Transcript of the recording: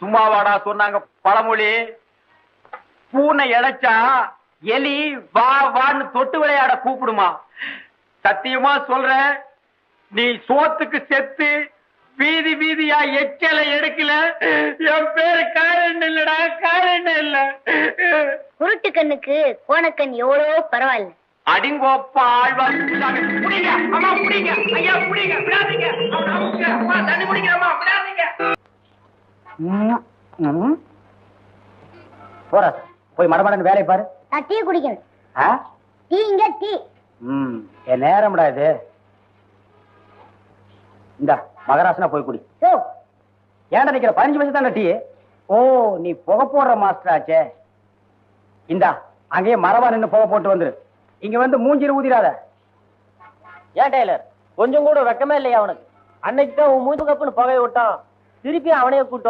சும்மாவாடா சொன்னாங்க பழமொழி. பூனை இழைச்சா எலி வா வான்னு தொட்டு விளையாட கூப்பிடுமா. சத்தியமா சொல்ற, நீ சோத்துக்கு செத்து வீதி வீதியா எச்சலை எடுக்கல, என் பேரு காரணம் இல்லடா, காரணம் இல்ல. குருட்டு கண்ணுக்கு கோணக்கண் எவ்வளோ பரவாயில்ல. அடிங்கோப்பா ஆழ்வார் புடிங்க, அம்மா புடிங்க, ஐயா புடிங்க, விடாதீங்க, அம்மா தண்ணி குடிக்கிறம்மா, விடாதீங்க. போறா போய் மடமடன்னு வேலையை பாரு. நான் டீ குடிக்கணும். டீ இங்க டீ. என் நேரம்டா இது. இந்த மகராசனா போய் குடி. ஏன்டா நிக்கிற 15 வயசு தான் டீ. ஓ நீ புகை போடுற மாஸ்டர் ஆச்சே. இந்தா அங்கேயே மரவா நின்னு புகை போட்டு வந்துரு. இங்க வந்து மூஞ்சில ஊதிராத. ஏன் டெய்லர் கொஞ்சம் கூட வெக்கமே இல்லையா அவனுக்கு? அன்னைக்கு தான் உன் மூஞ்சு கப்புன்னு புகையை விட்டான், திருப்பி அவனையே கூட்டம்